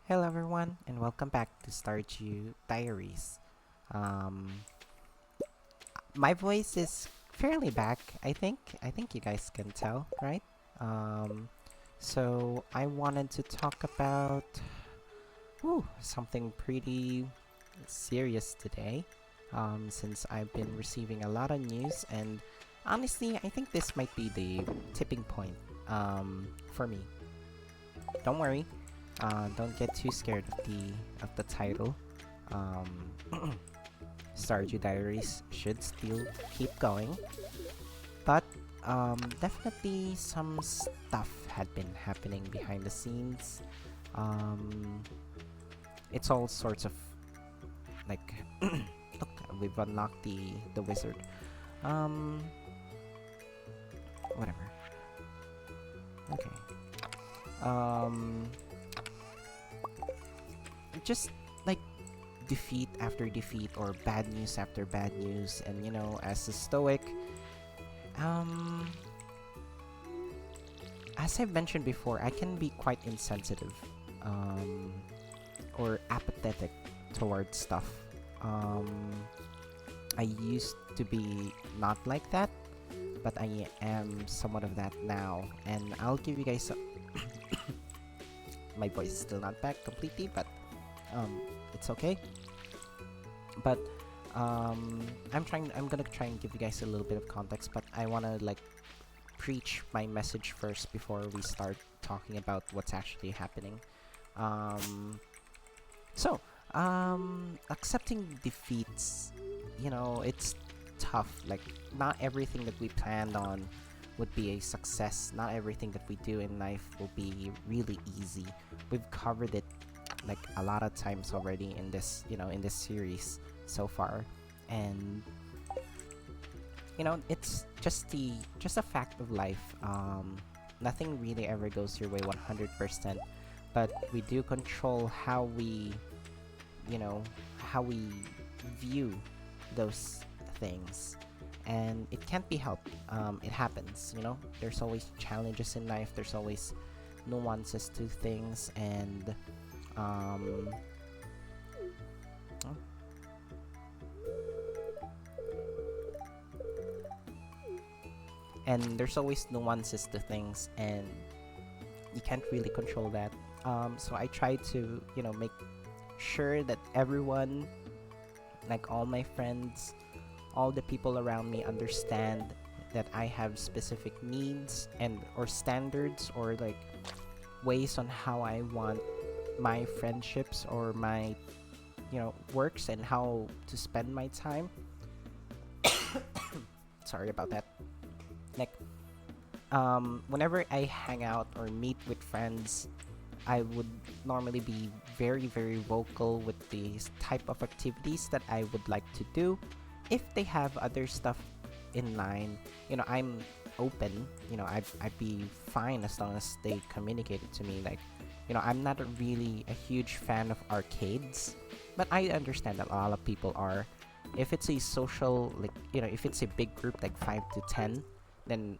Hello everyone and welcome back to Stardew Diaries. Um, my voice is fairly back, I think. I think you guys can tell, right? Um, so I wanted to talk about something pretty serious today. Since I've been receiving a lot of news, and honestly, I think this might be the tipping point for me. Don't worry, don't get too scared of the title. Um, Stardew Diaries should still keep going, but definitely some stuff had been happening behind the scenes. Um, it's all sorts of like, look, we've unlocked the wizard. Um, Whatever. Okay. Um, just like defeat after defeat or bad news after bad news, and as a stoic, um, as I've mentioned before, I can be quite insensitive, um, or apathetic towards stuff. Um, I used to be not like that, but I am somewhat of that now, and I'll give you guys. My voice is still not back completely, but it's okay. But I'm gonna try and give you guys a little bit of context, but I wanna like preach my message first before we start talking about what's actually happening. Um, so, accepting defeats, it's tough. Like, not everything that we planned on would be a success. Not everything that we do in life will be really easy. We've covered it like a lot of times already in this series so far, and it's just a fact of life. Nothing really ever goes your way 100%, but we do control you know how we view those things, and it can't be helped. It happens. There's always challenges in life. There's always nuances to things, and um, there's always nuances to things, and you can't really control that. So I try to make sure that everyone, like all my friends, all the people around me, understand that I have specific needs and or standards, or like ways on how I want my friendships or my works, and how to spend my time. Sorry about that. Like, whenever I hang out or meet with friends, I would normally be very, very vocal with these type of activities that I would like to do. If they have other stuff in line, I'm open. I'd be fine as long as they communicate it to me. Like, I'm not really a huge fan of arcades, but I understand that a lot of people are. If it's a social, like, if it's a big group, like 5 to 10, then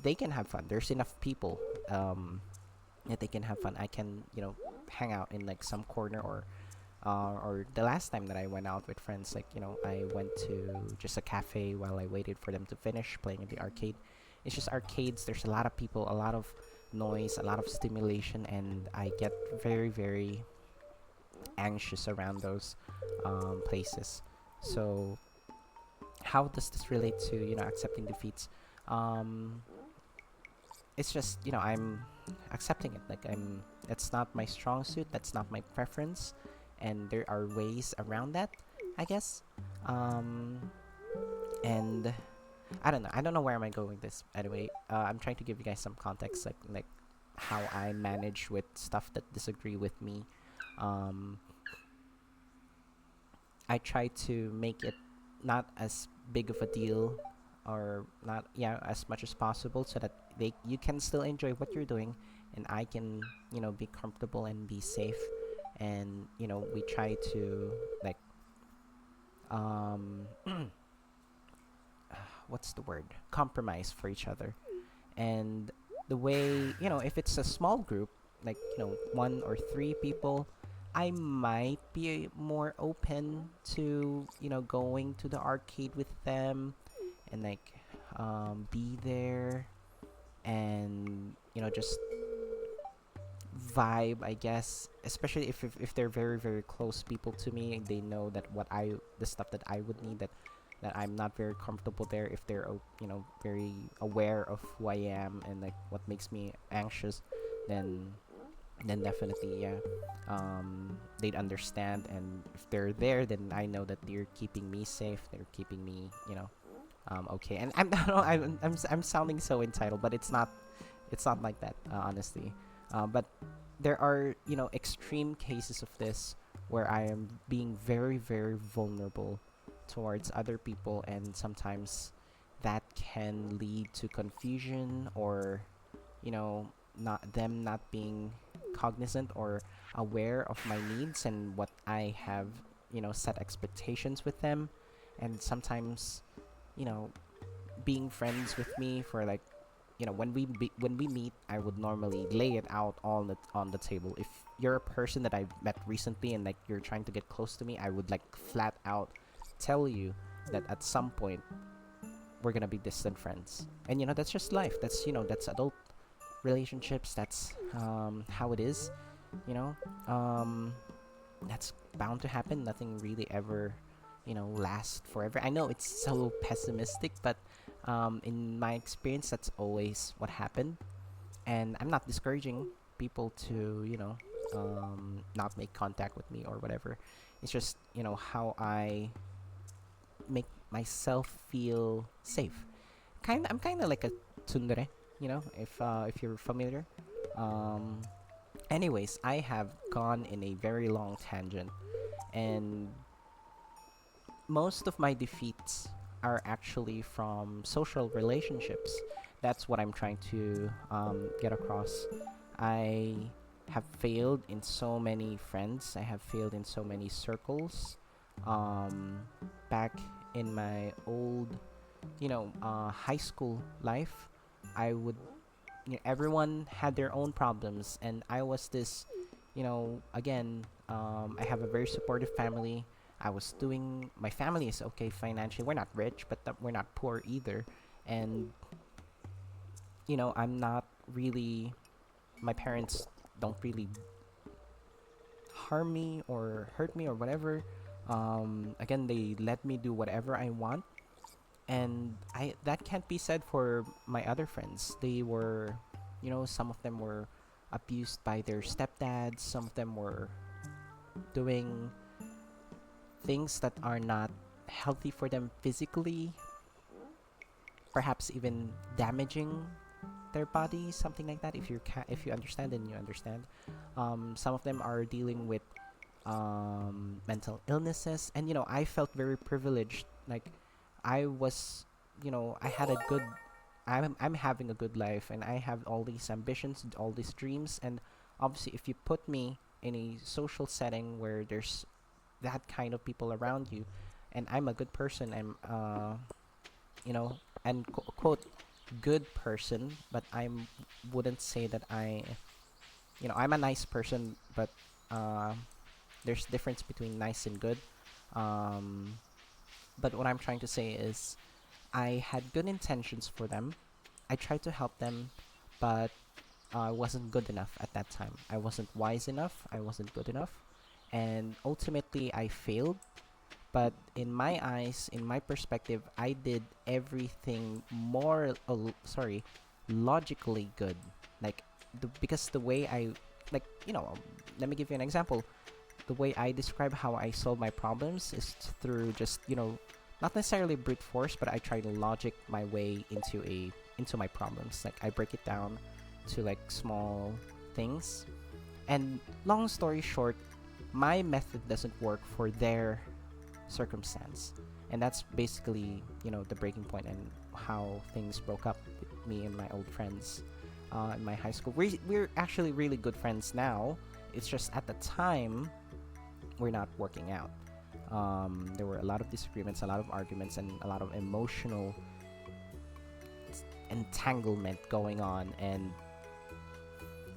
they can have fun. There's enough people that they can have fun. I can hang out in like some corner, or the last time that I went out with friends, like I went to just a cafe while I waited for them to finish playing in the arcade. It's just arcades. There's a lot of people, a lot of noise, a lot of stimulation, and I get very, very anxious around those places. So how does this relate to accepting defeats? Um, it's just I'm accepting it. Like, it's not my strong suit. That's not my preference, and there are ways around that, I guess. Um, and I don't know. I don't know where am I going with this. Anyway, I'm trying to give you guys some context, like how I manage with stuff that disagree with me. Um, I try to make it not as big of a deal, or not, yeah, as much as possible, so that you can still enjoy what you're doing, and I can be comfortable and be safe, and we try to like um what's the word, compromise for each other. And the way, if it's a small group, like, one or three people, I might be more open to, going to the arcade with them and like be there and just vibe, I guess. Especially if they're very very close people to me, and they know that the stuff that I would need, that I'm not very comfortable there. If they're very aware of who I am and like what makes me anxious, then definitely, yeah, they'd understand. And if they're there, then I know that they're keeping me safe, they're keeping me, okay. And I'm I don't know, I'm sounding so entitled, but it's not like that, honestly. But there are, extreme cases of this where I am being very very vulnerable towards other people, and sometimes that can lead to confusion, or not being cognizant or aware of my needs and what I have, set expectations with them. And sometimes, you know being friends with me for like, when we meet, I would normally lay it out all on the table. If you're a person that I've met recently and like you're trying to get close to me, I would like flat out tell you that at some point we're gonna be distant friends. And that's just life. That's adult relationships. That's how it is. You know, um, that's bound to happen. Nothing really ever, lasts forever. I know it's so pessimistic, but in my experience, that's always what happened. And I'm not discouraging people to, not make contact with me or whatever. It's just, how I make myself feel safe. I'm kind of like a tsundere, if you're familiar. Um, Anyways, I have gone in a very long tangent, and most of my defeats are actually from social relationships. That's what I'm trying to get across. I have failed in so many friends. I have failed in so many circles. Um, Back in my old, high school life, I would everyone had their own problems, and I was this, again, I have a very supportive family. My family is okay financially. We're not rich, but we're not poor either. And I'm not really, my parents don't really harm me or hurt me or whatever. Again, they let me do whatever I want, and I that can't be said for my other friends. They were, some of them were abused by their stepdads. Some of them were doing things that are not healthy for them physically, perhaps even damaging their body, something like that. If you understand, then you understand. Some of them are dealing with mental illnesses, and I felt very privileged. Like, I was, I had a good, I'm having a good life, and I have all these ambitions, all these dreams. And obviously, if you put me in a social setting where there's that kind of people around you, and I'm a good person, I'm you know and quote good person, but wouldn't say that I'm a nice person, but uh, there's difference between nice and good. um, but what I'm trying to say is, I had good intentions for them. I tried to help them, but I wasn't good enough at that time. I wasn't wise enough. I wasn't good enough. And ultimately, I failed. But in my eyes, in my perspective, I did everything logically good. Like, because the way like, let me give you an example. The way I describe how I solve my problems is through just, not necessarily brute force, but I try to logic my way into my problems. Like, I break it down to like small things. And long story short, my method doesn't work for their circumstance. And that's basically, the breaking point, and how things broke up with me and my old friends in my high school. We're actually really good friends now. It's just at the time, we're not working out. There were a lot of disagreements, a lot of arguments, and a lot of emotional entanglement going on. And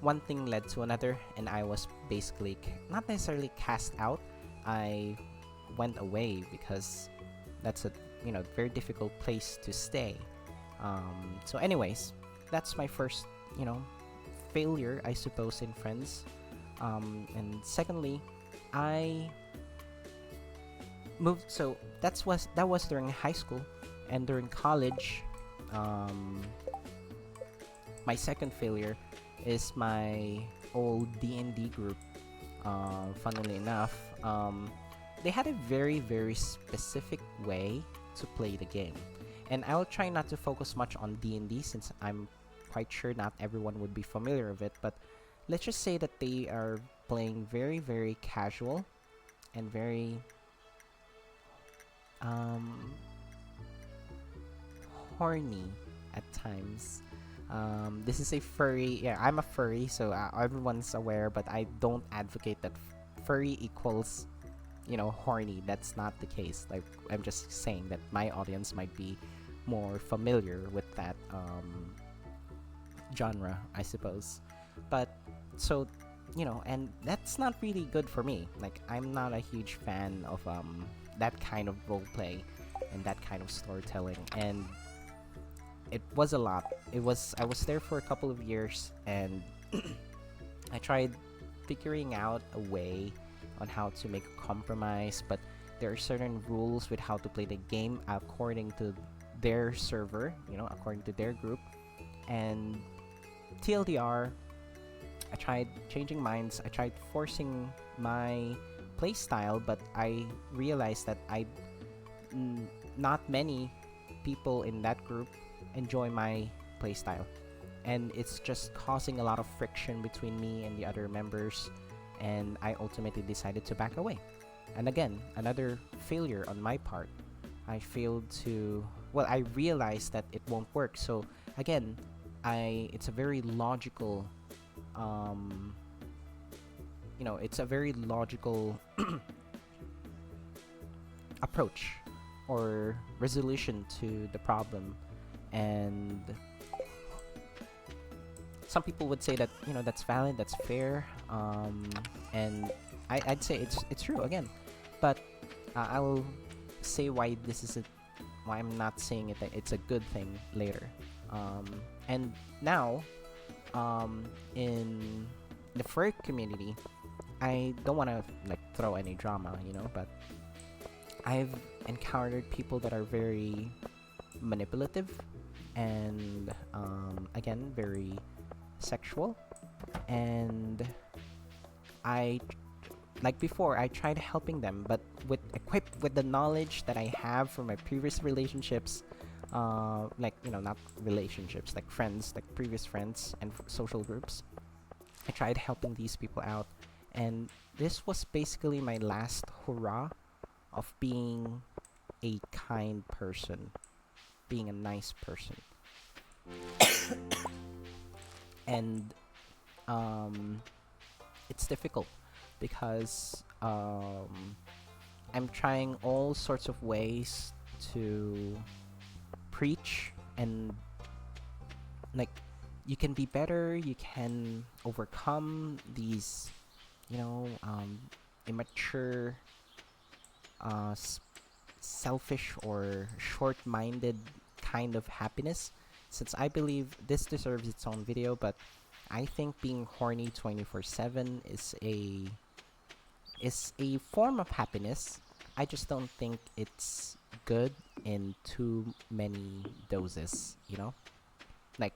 one thing led to another, and I was basically not necessarily cast out. I went away because that's a very difficult place to stay. So, anyways, that's my first you know failure, I suppose, in friends. And secondly, I moved. So that was during high school, and during college. Um, my second failure is my old D&D group. Funnily enough, they had a very very specific way to play the game, and I will try not to focus much on D&D since I'm quite sure not everyone would be familiar with it. But let's just say that they are playing very very casual and very um, horny at times. This is a furry. Yeah, I'm a furry, so everyone's aware. But I don't advocate that furry equals, horny. That's not the case. Like, I'm just saying that my audience might be more familiar with that genre, I suppose. But so, and that's not really good for me. Like, I'm not a huge fan of that kind of role play and that kind of storytelling. And it was a lot. I was there for a couple of years, and I tried figuring out a way on how to make a compromise, but there are certain rules with how to play the game according to their server, according to their group. And TLDR, I tried changing minds. I tried forcing my playstyle, but I realized that not many people in that group enjoy my playstyle, and it's just causing a lot of friction between me and the other members, and I ultimately decided to back away. And again, another failure on my part. I failed to I realized that it won't work. So again, it's a very logical it's a very logical approach or resolution to the problem. And some people would say that that's valid, that's fair, and I'd say it's true again. But I'll say why I'm not saying it that it's a good thing later. And now, in the furry community, I don't want to throw any drama, but I've encountered people that are very manipulative and again very sexual. And before, I tried helping them, but equipped with the knowledge that I have from my previous relationships, not relationships, like friends, like previous friends and social groups. I tried helping these people out, and this was basically my last hurrah of being a kind person, being a nice person. And it's difficult because I'm trying all sorts of ways to preach and you can be better, you can overcome these immature selfish or short-minded kind of happiness, since I believe this deserves its own video. But I think being horny 24/7 is a form of happiness. I just don't think it's good in too many doses, like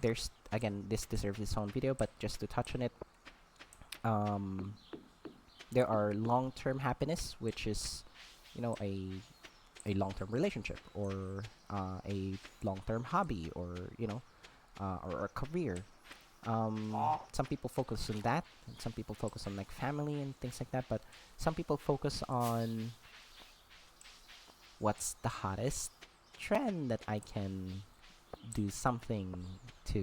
there's again, this deserves its own video, but just to touch on it, there are long-term happiness, which is a long-term relationship, or a long-term hobby, or or a career. Some people focus on that, and some people focus on family and things like that, but some people focus on what's the hottest trend that I can do something to,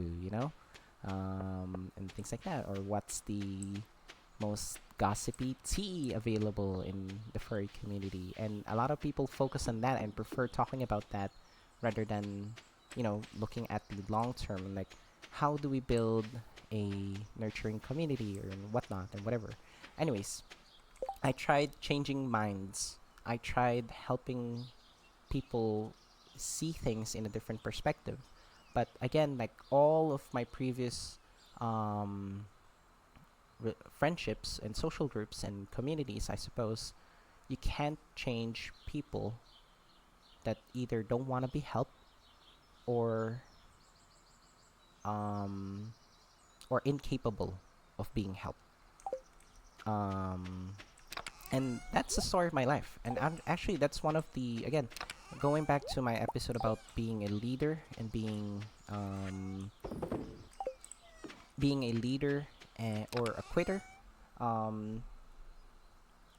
and things like that, or what's the most gossipy tea available in the furry community. And a lot of people focus on that and prefer talking about that rather than looking at the long term, like how do we build a nurturing community or whatnot and whatever. Anyways, I tried changing minds. I tried helping people see things in a different perspective. But again, like all of my previous um, friendships and social groups and communities, I suppose, you can't change people that either don't want to be helped or um, or incapable of being helped. Um, and that's the story of my life. And actually, that's one of the again, going back to my episode about being a leader and being a leader or a quitter. Um,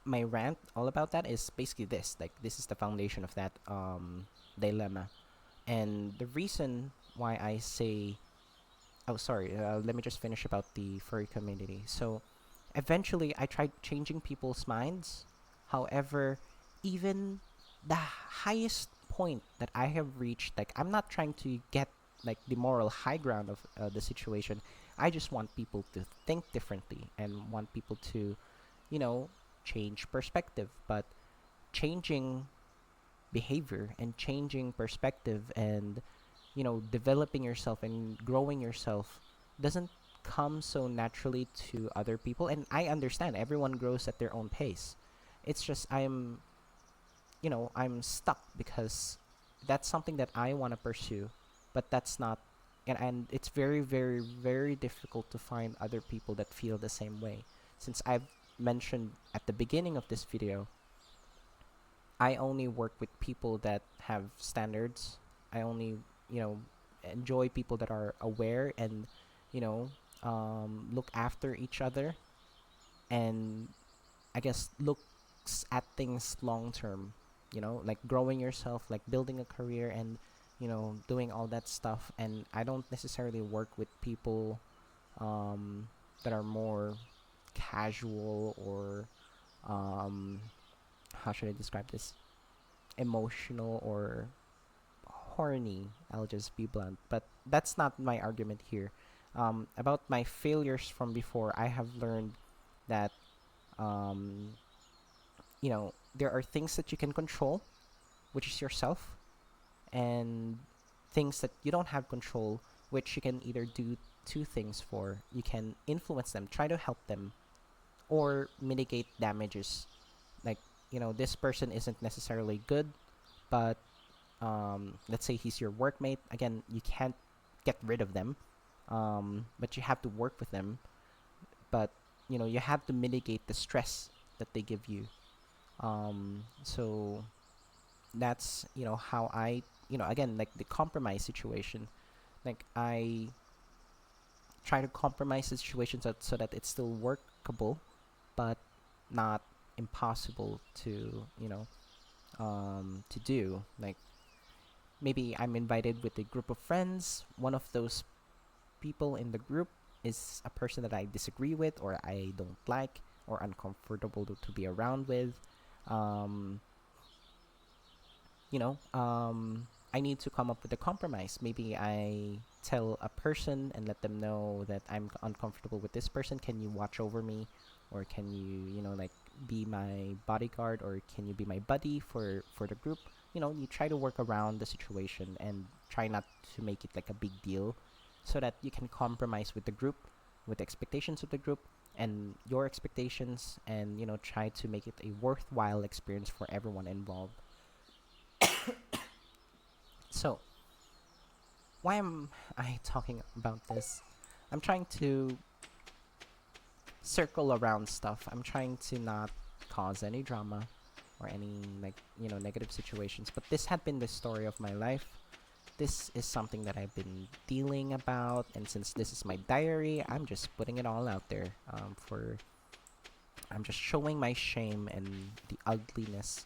my rant all about that is basically this. Like this is the foundation of that dilemma. And the reason why I say, oh sorry, let me just finish about the furry community. So eventually I tried changing people's minds. However, even the highest point that I have reached, like I'm not trying to get like the moral high ground of the situation. I just want people to think differently and want people to, you know, change perspective. But changing behavior and changing perspective and, you know, developing yourself and growing yourself doesn't come so naturally to other people. And I understand everyone grows at their own pace. It's just I'm stuck because that's something that I want to pursue, but that's not, and it's very, very, very difficult to find other people that feel the same way. Since I've mentioned at the beginning of this video, I only work with people that have standards. I only, you know, enjoy people that are aware and, you know, look after each other and I guess looks at things long term. You know, like growing yourself, like building a career and, you know, doing all that stuff. And I don't necessarily work with people that are more casual or um, how should I describe this? Emotional or horny. I'll just be blunt. But that's not my argument here. About my failures from before, I have learned that, um, you know, there are things that you can control, which is yourself, and things that you don't have control, which you can either do two things for. You can influence them, try to help them, or mitigate damages. Like, you know, this person isn't necessarily good, but let's say he's your workmate. Again, you can't get rid of them, but you have to work with them. But you know, you have to mitigate the stress that they give you. So that's how I again like the compromise situation. Like I try to compromise the situation so that it's still workable, but not impossible to to do. Like maybe I'm invited with a group of friends. One of those people in the group is a person that I disagree with or I don't like or uncomfortable to be around with. Um, I need to come up with a compromise. Maybe I tell a person and let them know that I'm uncomfortable with this person. Can you watch over me? Or can you, like be my bodyguard or can you be my buddy for the group? You try to work around the situation and try not to make it like a big deal so that you can compromise with the group, with the expectations of the group and your expectations and, try to make it a worthwhile experience for everyone involved. So, why am I talking about this? I'm trying to circle around stuff. I'm trying to not cause any drama or any negative situations. But this had been the story of my life. This is something that I've been dealing about, and since this is my diary, I'm just putting it all out there. I'm just showing my shame and the ugliness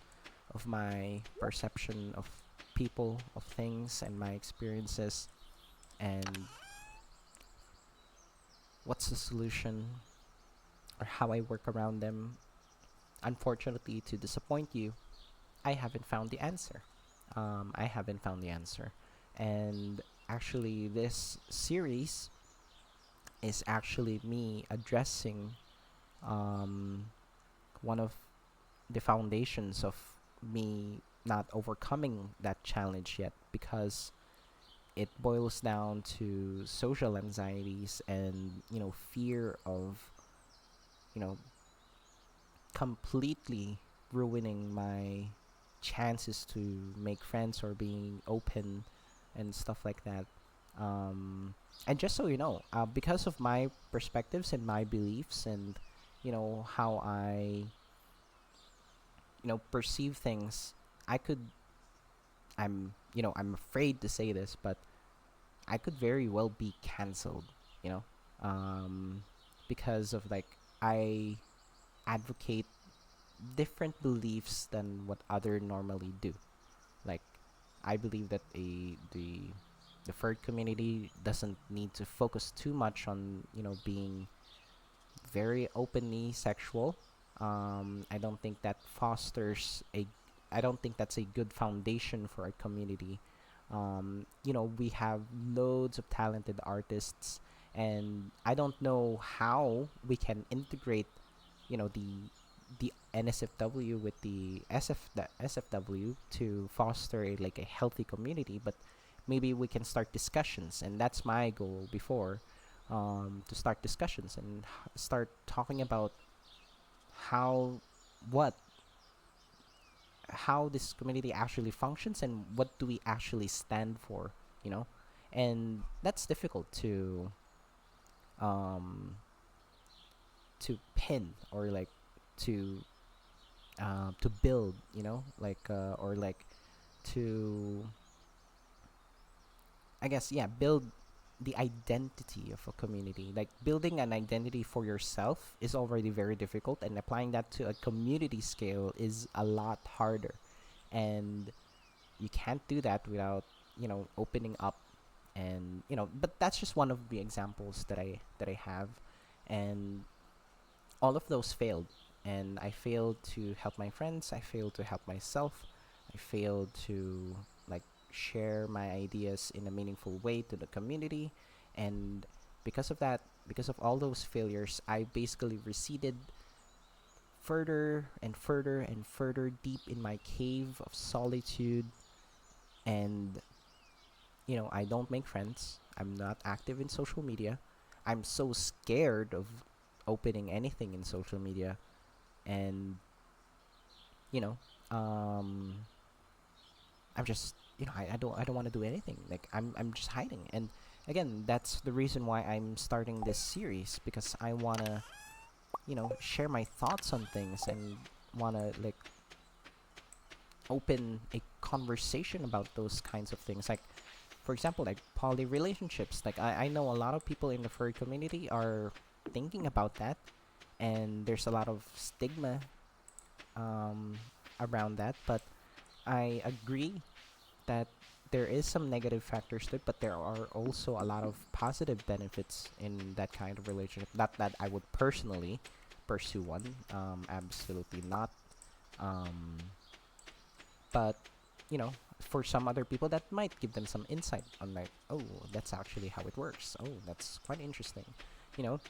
of my perception of people, of things, and my experiences, and what's the solution or how I work around them. Unfortunately, to disappoint you, I haven't found the answer. I haven't found the answer. And actually, this series is actually me addressing um, one of the foundations of me not overcoming that challenge yet, because it boils down to social anxieties and fear of you know completely ruining my chances to make friends or being open and stuff like that. And just so you know, because of my perspectives and my beliefs and how I perceive things, I could I'm afraid to say this, but I could very well be cancelled, you know, um, because of like I advocate different beliefs than what other normally do. Like I believe that the furred community doesn't need to focus too much on being very openly sexual. I don't think that fosters a. I don't think that's a good foundation for a community. We have loads of talented artists, and I don't know how we can integrate, the NSFW with the SFW to foster like a healthy community. But maybe we can start discussions, and that's my goal before, to start discussions and start talking about how what how this community actually functions and what do we actually stand for, you know and that's difficult um to pin, or like to to build, or like to, I guess, yeah, build the identity of a community. Like building an identity for yourself is already very difficult, and applying that to a community scale is a lot harder. And you can't do that without, opening up. And but that's just one of the examples that I have. And all of those failed, and I failed to help my friends, I failed to help myself, I failed to like share my ideas in a meaningful way to the community. And because of that, because of all those failures, I basically receded further and further and further deep in my cave of solitude. And I don't make friends, I'm not active in social media, I'm so scared of opening anything in social media. And you know um I'm just, I don't want to do anything. Like I'm just hiding. And again, that's the reason why I'm starting this series, because I want to share my thoughts on things, and want to like open a conversation about those kinds of things. Like for example, like poly relationships. Like I know a lot of people in the furry community are thinking about that, and there's a lot of stigma um, around that. But I agree that there is some negative factors to it, but there are also a lot of positive benefits in that kind of relationship. Not that I would personally pursue one, absolutely not. Um, but for some other people, that might give them some insight on like, oh, that's actually how it works. Oh, that's quite interesting. You know,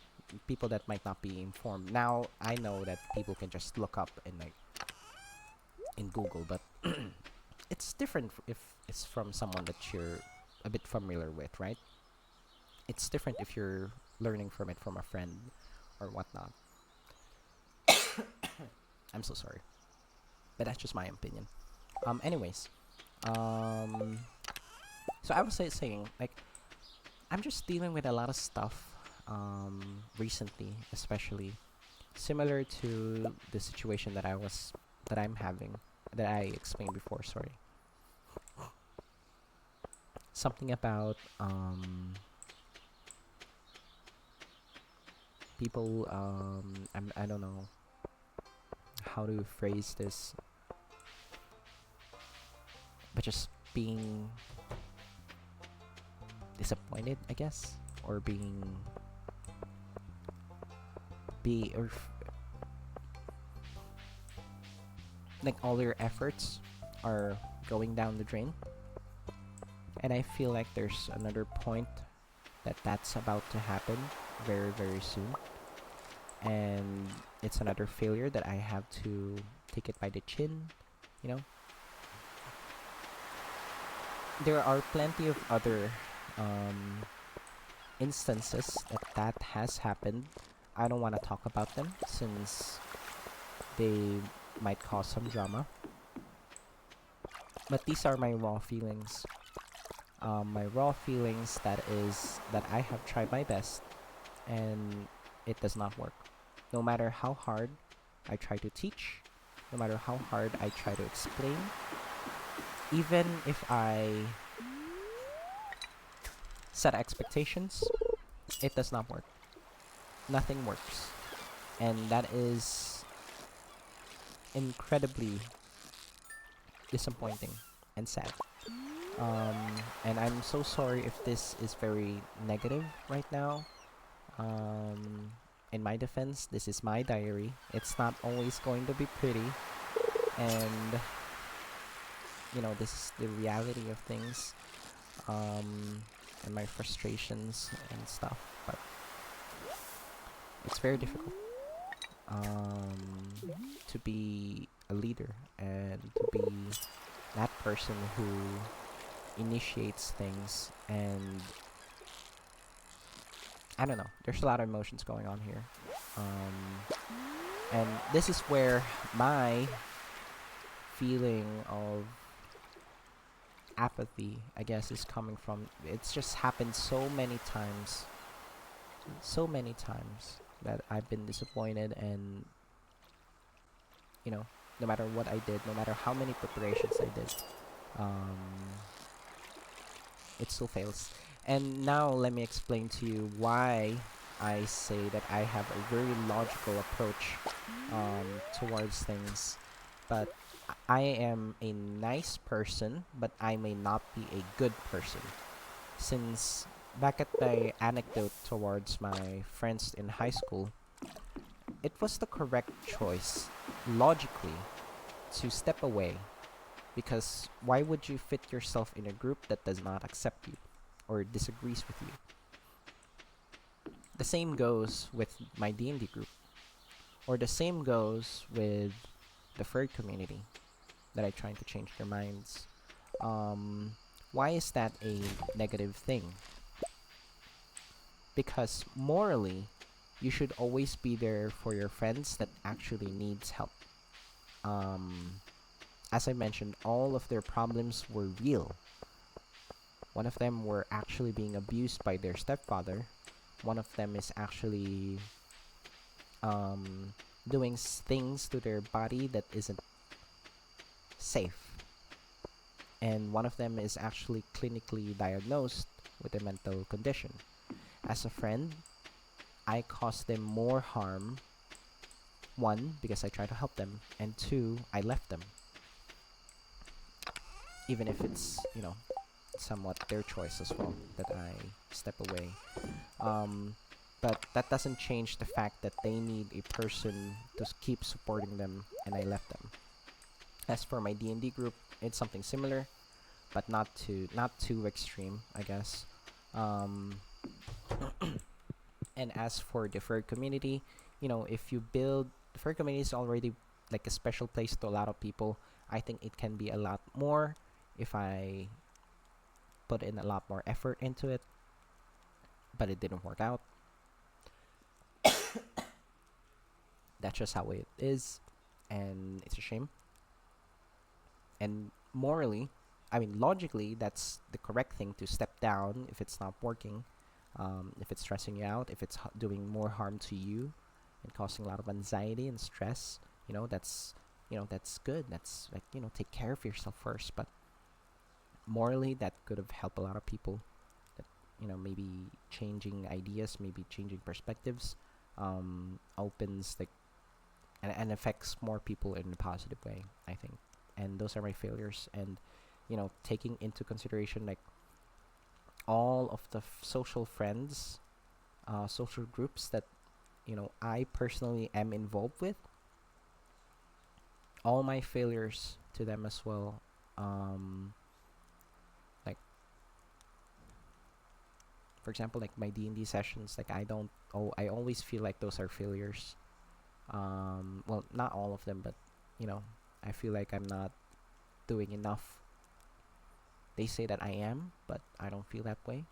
people that might not be informed. Now I know that people can just look up and like in Google, but it's different if it's from someone that you're a bit familiar with, right? It's different if you're learning from it from a friend or whatnot. I'm so sorry, but that's just my opinion. Anyways, um, so I was saying like I'm just dealing with a lot of stuff recently, especially similar to the situation that I'm having, that I explained before. Sorry, something about people. I don't know how to phrase this, but just being disappointed, I guess, or like all your efforts are going down the drain. And I feel like there's another point that's about to happen, very, very soon. And it's another failure that I have to take it by the chin. You know, there are plenty of other um, instances that has happened. I don't want to talk about them since they might cause some drama. But these are my raw feelings. My raw feelings that is that I have tried my best and it does not work. No matter how hard I try to teach, no matter how hard I try to explain, even if I set expectations, it does not work. Nothing works. And that is incredibly disappointing and sad. And I'm so sorry if this is very negative right now. Um, in my defense, this is my diary. It's not always going to be pretty, and this is the reality of things, and my frustrations and stuff. But it's very difficult to be a leader and to be that person who initiates things, and I don't know. There's a lot of emotions going on here. And this is where my feeling of apathy, I guess, is coming from. It's just happened so many times that I've been disappointed, and no matter what I did, no matter how many preparations I did, um, it still fails. And now let me explain to you why I say that I have a very logical approach towards things. But I am a nice person, but I may not be a good person. Since back at my anecdote towards my friends in high school, it was the correct choice, logically, to step away. Because why would you fit yourself in a group that does not accept you or disagrees with you? The same goes with my D&D group, or the same goes with the furry community that I trying to change their minds. Why is that a negative thing? Because morally, you should always be there for your friends that actually needs help. As I mentioned, all of their problems were real. One of them were actually being abused by their stepfather. One of them is actually doing things to their body that isn't safe. And one of them is actually clinically diagnosed with a mental condition. As a friend, I caused them more harm. One, because I tried to help them, and two, I left them. Even if it's, somewhat their choice as well that I step away. But that doesn't change the fact that they need a person to keep supporting them, and I left them. As for my D&D group, it's something similar, but not too extreme, I guess. Um, and as for the fur community, if you build the fur community is already like a special place to a lot of people. I think it can be a lot more if I put in a lot more effort into it, but it didn't work out. That's just how it is, and it's a shame. And morally, I mean, logically, that's the correct thing to step down if it's not working, if it's stressing you out, if it's doing more harm to you and causing a lot of anxiety and stress. That's good. That's like, take care of yourself first. But morally, that could have helped a lot of people. That maybe changing ideas, maybe changing perspectives, opens like and affects more people in a positive way, I think. And those are my failures. And taking into consideration like all of the social friends, social groups that I personally am involved with, all my failures to them as well, like For example, like my D&D sessions, like I always feel like those are failures. Well, not all of them, but you know, I feel like I'm not doing enough. They say that I am, but I don't feel that way.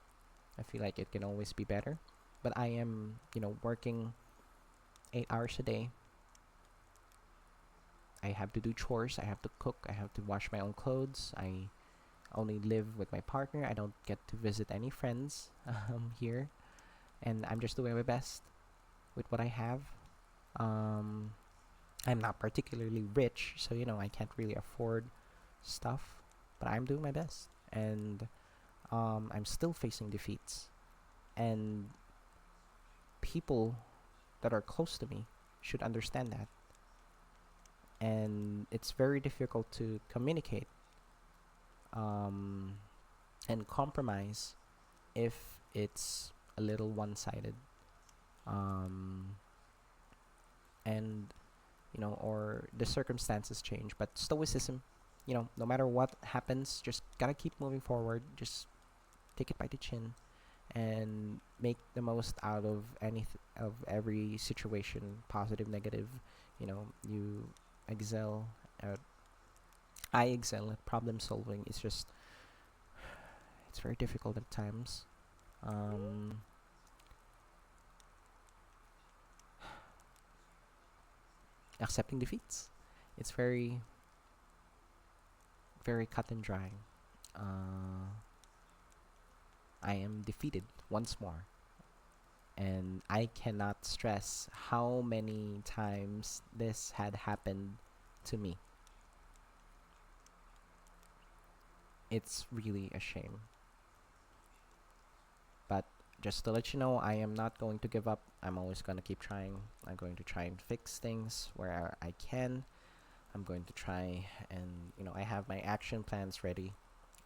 I feel like it can always be better. But I am, working 8 hours a day. I have to do chores, I have to cook, I have to wash my own clothes. I only live with my partner. I don't get to visit any friends here. And I'm just doing my best with what I have. Um, I'm not particularly rich, so I can't really afford stuff, but I'm doing my best. And I'm still facing defeats. And people that are close to me should understand that. And it's very difficult to communicate um, and compromise if it's a little one sided. Um, and, or the circumstances change. But stoicism, no matter what happens, just gotta keep moving forward. Just take it by the chin and make the most out of of every situation, positive, negative. You excel at I excel at problem solving. It's very difficult at times. Um, Accepting defeats. It's very very cut and dry. Uh, I am defeated once more, and I cannot stress how many times this had happened to me. It's really a shame. But just to let you know, I am not going to give up. I'm always going to keep trying. I'm going to try and fix things where I can. I'm going to try and, I have my action plans ready.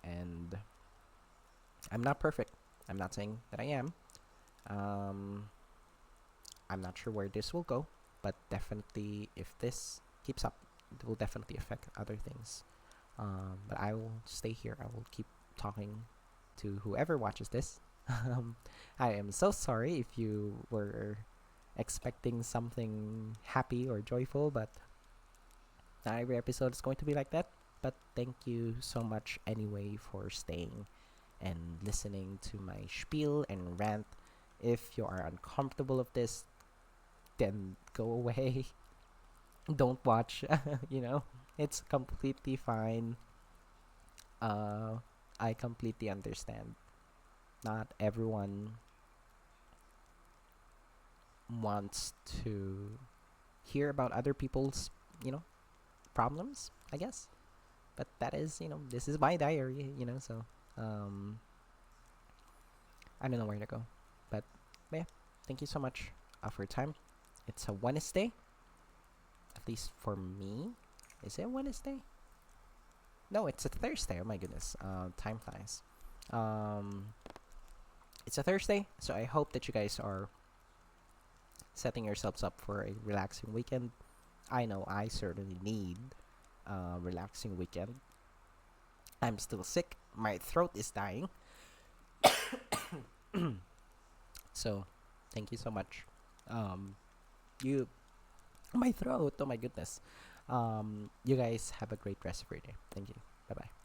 And I'm not perfect. I'm not saying that I am. Um, I'm not sure where this will go, but definitely if this keeps up, it will definitely affect other things. But I will stay here. I will keep talking to whoever watches this. I am so sorry if you were expecting something happy or joyful, but not every episode is going to be like that. But thank you so much anyway for staying and listening to my spiel and rant. If you are uncomfortable of this, then go away. Don't watch. It's completely fine. Uh, I completely understand. Not everyone wants to hear about other people's, you know, problems, I guess. But that is, this is my diary, so um, I don't know where to go. But yeah, thank you so much for your time. It's a Wednesday, at least for me. Is it Wednesday? No, it's a Thursday. Oh my goodness. Time flies. Um, it's a Thursday, so I hope that you guys are setting yourselves up for a relaxing weekend. I know I certainly need a relaxing weekend. I'm still sick. My throat is dying. So, thank you so much. You, my throat. Oh my goodness. You guys have a great rest of your day. Thank you. Bye bye.